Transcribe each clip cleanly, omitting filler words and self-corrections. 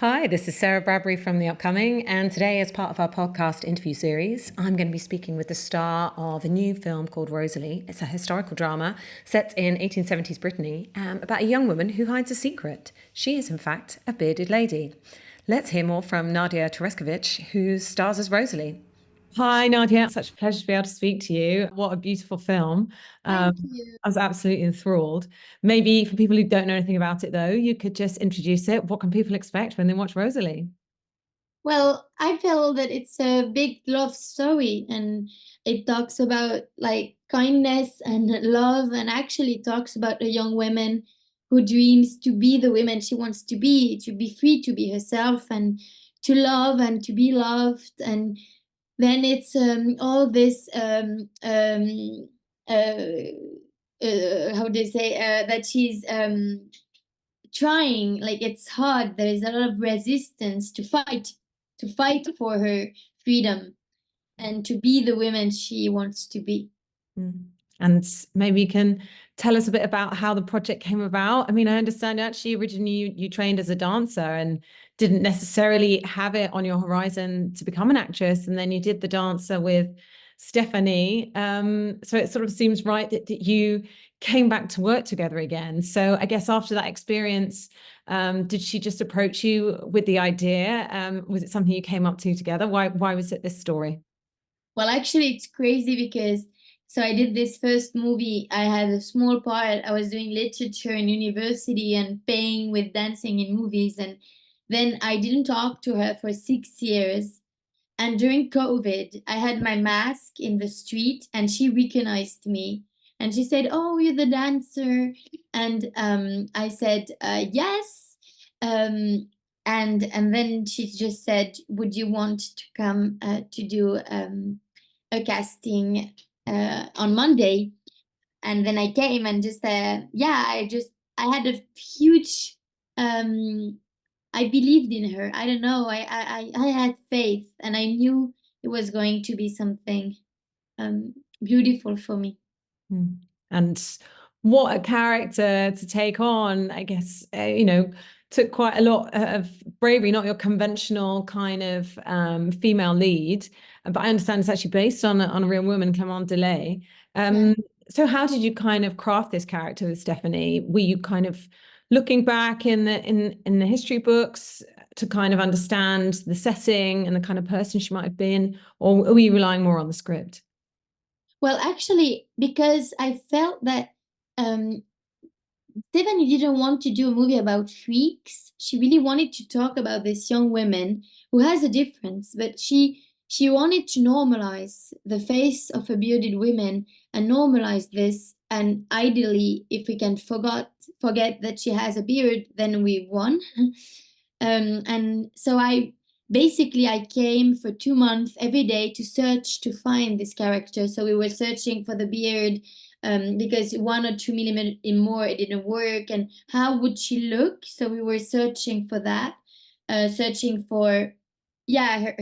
Hi, this is Sarah Bradbury from The Upcoming, and today, as part of our podcast interview series, I'm going to be speaking with the star of a new film called Rosalie. It's a historical drama set in 1870s Brittany about a young woman who hides a secret. She is, in fact, a bearded lady. Let's hear more from Nadia Tereszkiewicz, who stars as Rosalie. Hi, Nadia. Such a pleasure to be able to speak to you. What a beautiful film. Thank you. I was absolutely enthralled. Maybe for people who don't know anything about it, though, you could just introduce it. What can people expect when they watch Rosalie? Well, I feel that it's a big love story and it talks about like kindness and love and actually talks about a young woman who dreams to be the woman she wants to be free to be herself and to love and to be loved. And then it's all this how do you say that she's trying, like it's hard, there is a lot of resistance to fight for her freedom and to be the woman she wants to be. Mm. And maybe you can tell us a bit about how the project came about. I mean, I understand actually originally you trained as a dancer and didn't necessarily have it on your horizon to become an actress, and then you did the dancer with Stephanie. So it sort of seems right that you came back to work together again. So I guess after that experience, did she just approach you with the idea? Was it something you came up to together? Why was it this story? Well, actually, it's crazy because so I did this first movie. I had a small part. I was doing literature in university and paying with dancing in movies. And then I didn't talk to her for 6 years. And during COVID, I had my mask in the street and she recognized me. And she said, "Oh, you're the dancer." And I said, "Yes." Um, and then she just said, "Would you want to come to do a casting on Monday?" And then I came and just yeah, I had a huge um I believed in her. I don't know. I had faith and I knew it was going to be something beautiful for me. Mm. And what a character to take on, I guess, took quite a lot of bravery, not your conventional kind of female lead. But I understand it's actually based on a real woman, Clement Delay. Yeah. Um, so how did you kind of craft this character with Stephanie? Were you kind of looking back in the history books to kind of understand the setting and the kind of person she might have been, or were you relying more on the script? Well, actually, because I felt that um, Tiffany didn't want to do a movie about freaks. She really wanted to talk about this young woman who has a difference, but she wanted to normalize the face of a bearded woman and normalize this. And ideally, if we can forget that she has a beard, then we won. And so I came for 2 months every day to search to find this character. So we were searching for the beard because 1 or 2 millimeter in more it didn't work, and how would she look? So we were searching for that, searching for yeah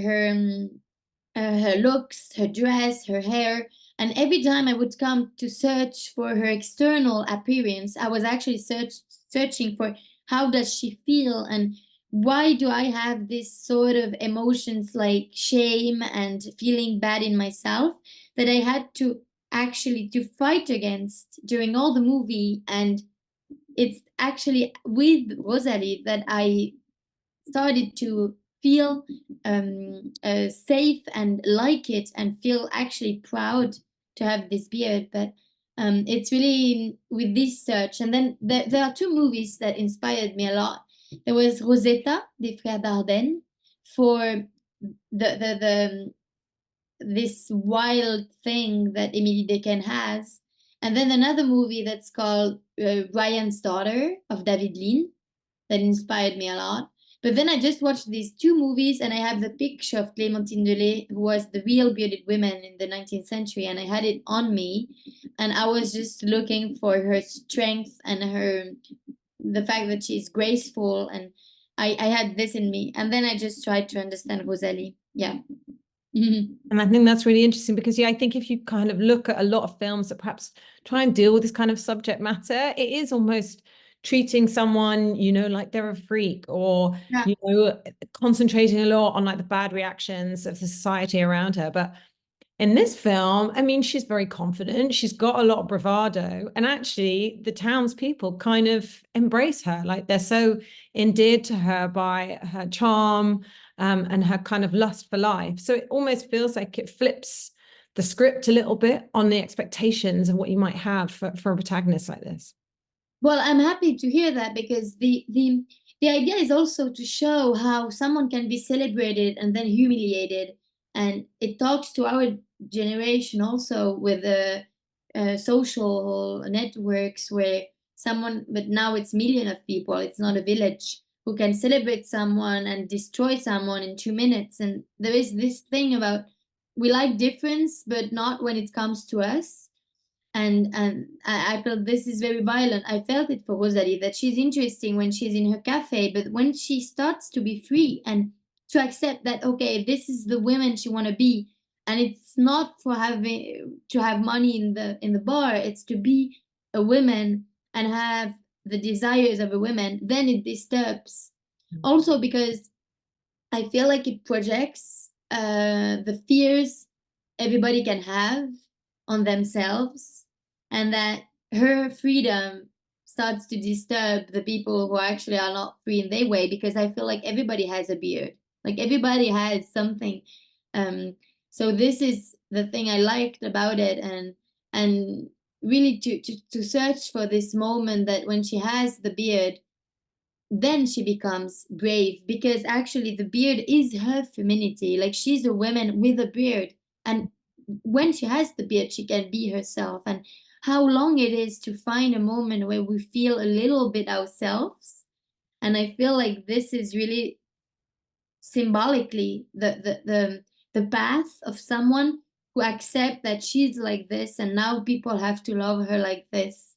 her looks, her dress, her hair. And every time I would come to search for her external appearance, I was actually searching for how does she feel and why do I have this sort of emotions like shame and feeling bad in myself that I had to actually to fight against during all the movie. And it's actually with Rosalie that I started to feel safe and like it and feel actually proud to have this beard. But it's really with this search. And then there are two movies that inspired me a lot. There was Rosetta des Frères Dardenne for the this wild thing that Emily Dequesne has. And then another movie that's called Ryan's Daughter of David Lean that inspired me a lot. But then I just watched these two movies and I have the picture of Clémentine Delay, who was the real bearded woman in the 19th century, and I had it on me. And I was just looking for her strength and the fact that she's graceful. And I had this in me. And then I just tried to understand Rosalie. Yeah. And I think that's really interesting because, yeah, I think if you kind of look at a lot of films that perhaps try and deal with this kind of subject matter, it is almost treating someone, like they're a freak, or, Yeah. concentrating a lot on like the bad reactions of the society around her. But in this film, I mean, she's very confident. She's got a lot of bravado. And actually, the townspeople kind of embrace her. Like they're so endeared to her by her charm, and her kind of lust for life. So it almost feels like it flips the script a little bit on the expectations of what you might have for a protagonist like this. Well, I'm happy to hear that, because the idea is also to show how someone can be celebrated and then humiliated, and it talks to our generation also with the social networks where someone, but now it's million of people. It's not a village who can celebrate someone and destroy someone in 2 minutes. And there is this thing about we like difference, but not when it comes to us. And I felt this is very violent. I felt it for Rosalie, that she's interesting when she's in her cafe, but when she starts to be free and to accept that, okay, this is the woman she want to be, and it's not for having to have money in the bar, it's to be a woman and have the desires of a woman, then it disturbs. Also because I feel like it projects the fears everybody can have on themselves, and that her freedom starts to disturb the people who actually are not free in their way, because I feel like everybody has a beard, like everybody has something. Um, so this is the thing I liked about it, and really to search for this moment that when she has the beard, then she becomes brave, because actually the beard is her femininity. Like she's a woman with a beard, and when she has the beard she can be herself. And how long it is to find a moment where we feel a little bit ourselves. And I feel like this is really symbolically the path of someone who accept that she's like this, and now people have to love her like this.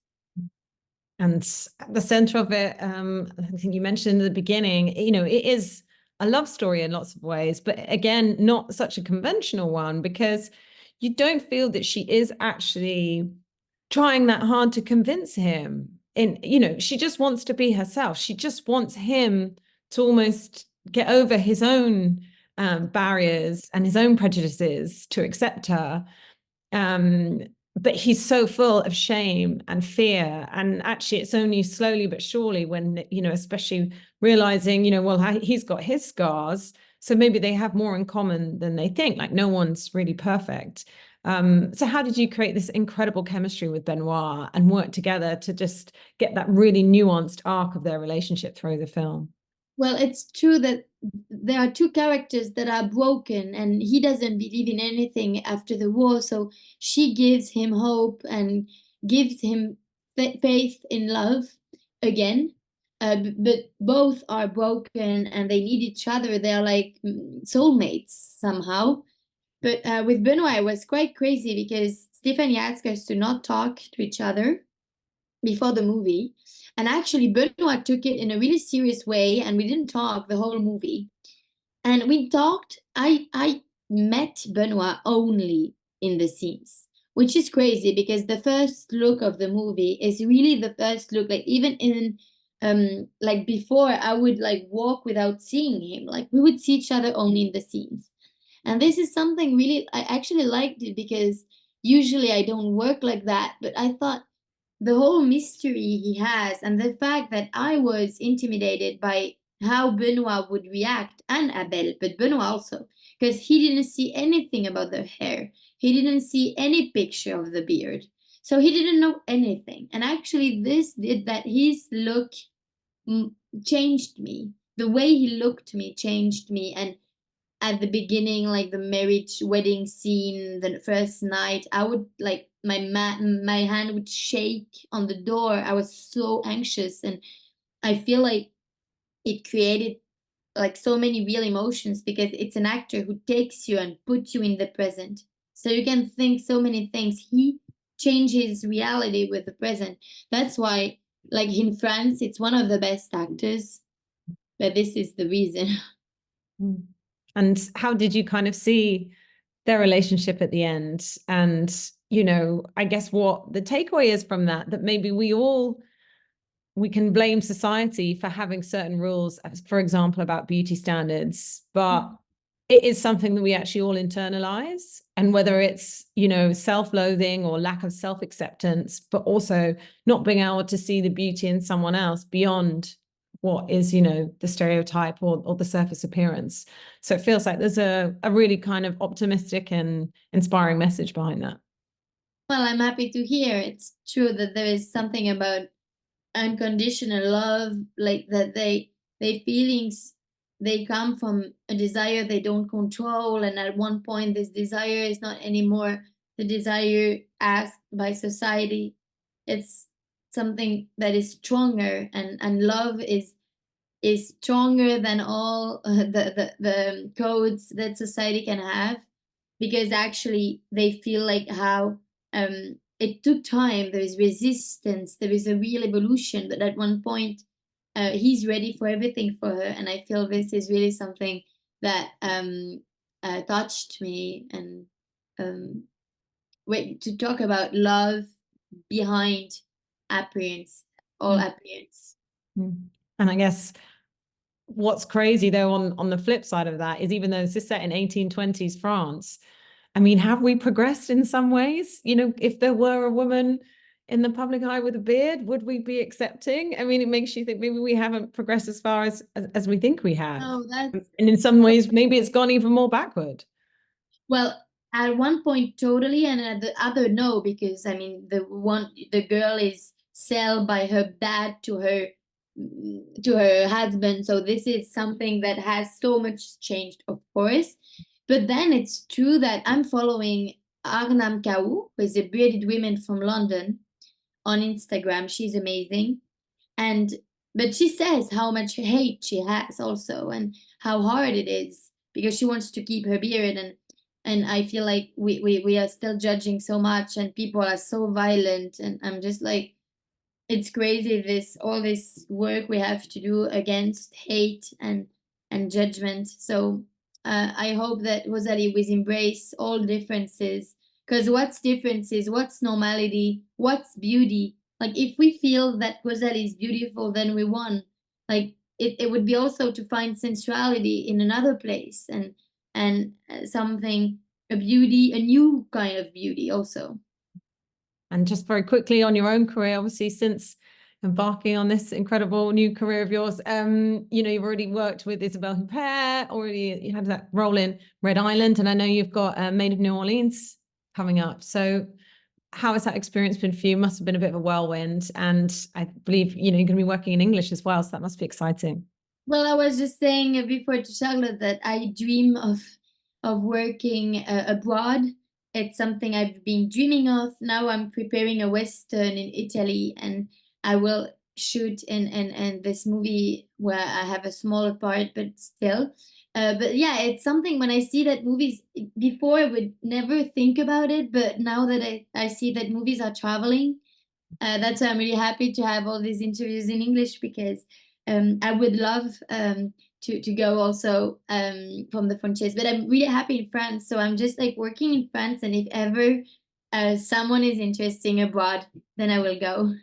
And at the center of it, I think you mentioned in the beginning, it is a love story in lots of ways, but again, not such a conventional one, because you don't feel that she is actually trying that hard to convince him. She just wants to be herself. She just wants him to almost get over his own barriers and his own prejudices to accept her. Um, but he's so full of shame and fear. And actually, it's only slowly but surely when, especially realizing, well, he's got his scars. So maybe they have more in common than they think. Like no one's really perfect. So how did you create this incredible chemistry with Benoit and work together to just get that really nuanced arc of their relationship through the film? Well, it's true that there are two characters that are broken, and he doesn't believe in anything after the war. So she gives him hope and gives him faith in love again. But both are broken and they need each other. They're like soulmates somehow. But with Benoit, it was quite crazy because Stephanie asked us to not talk to each other before the movie. And actually, Benoit took it in a really serious way, and we didn't talk the whole movie. And we talked. I met Benoit only in the scenes, which is crazy because the first look of the movie is really the first look. Like even in like before, I would like walk without seeing him. Like we would see each other only in the scenes. And this is something really I actually liked it, because usually I don't work like that. But I thought the whole mystery he has, and the fact that I was intimidated by how Benoit would react, and Abel, but Benoit also, because he didn't see anything about the hair. He didn't see any picture of the beard. So he didn't know anything. And actually, this did that his look changed me. The way he looked to me changed me. And at the beginning, like the marriage wedding scene, the first night, I would like my hand would shake on the door. I was so anxious, and I feel like it created like so many real emotions, because it's an actor who takes you and puts you in the present, so you can think so many things. He changes reality with the present. That's why, like in France, it's one of the best actors, but this is the reason. Mm. And how did you kind of see their relationship at the end? And, I guess what the takeaway is from that, that maybe we all we can blame society for having certain rules, for example, about beauty standards, but it is something that we actually all internalize. And whether it's, you know, self-loathing or lack of self-acceptance, but also not being able to see the beauty in someone else beyond what is, you know, the stereotype or the surface appearance. So it feels like there's a really kind of optimistic and inspiring message behind that. Well, I'm happy to hear. It's true that there is something about unconditional love, like that they feelings, they come from a desire they don't control, and at one point this desire is not anymore the desire asked by society. It's something that is stronger, and love is stronger than all the codes that society can have, because actually they feel like how it took time, there is resistance, there is a real evolution, but at one point he's ready for everything for her, and I feel this is really something that touched me. And wait, to talk about love behind appearance, all appearance. And I guess what's crazy though on the flip side of that is, even though this is set in 1820s France, I mean, have we progressed in some ways? You know, if there were a woman in the public eye with a beard, would we be accepting? I mean, it makes you think maybe we haven't progressed as far as we think we have. Oh, that's And in some ways, maybe it's gone even more backward. well, at one point totally, and at the other no, because I mean the girl is sold by her dad to her husband, so this is something that has so much changed, of course. But then it's true that I'm following Arnam Kaur, who is a bearded woman from London, on Instagram. She's amazing. And but she says how much hate she has also, and how hard it is, because she wants to keep her beard. And I feel like we are still judging so much, and people are so violent, and I'm just like, it's crazy, this all this work we have to do against hate and judgment. So I hope that Rosalie will embrace all differences, because what's differences, what's normality, what's beauty. Like if we feel that Rosalie is beautiful, then we won. Like it would be also to find sensuality in another place, and something, a beauty, a new kind of beauty also. And just very quickly on your own career, obviously, since embarking on this incredible new career of yours, you know, you've already worked with Isabelle Huppert, already you had that role in Red Island, and I know you've got Maid of New Orleans coming up. So how has that experience been for you? Must have been a bit of a whirlwind, and I believe, you know, you're going to be working in English as well, so that must be exciting. Well, I was just saying before to Charlotte that I dream of working abroad. It's something I've been dreaming of. Now I'm preparing a Western in Italy, and I will shoot in this movie where I have a smaller part, but still. But yeah, it's something when I see that movies, before I would never think about it, but now that I see that movies are traveling, that's why I'm really happy to have all these interviews in English, because I would love to go also from the frontiers. But I'm really happy in France, so I'm just like working in France, and if ever someone is interesting abroad, then I will go.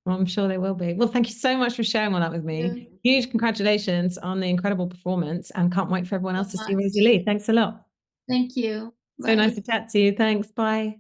Well, I'm sure they will be. Well, thank you so much for sharing all that with Thank me. you Huge congratulations on the incredible performance, and can't wait for everyone so else to see much. Rosalie. Thanks a lot. Thank you. So nice Bye. to chat to you. Thanks. Bye.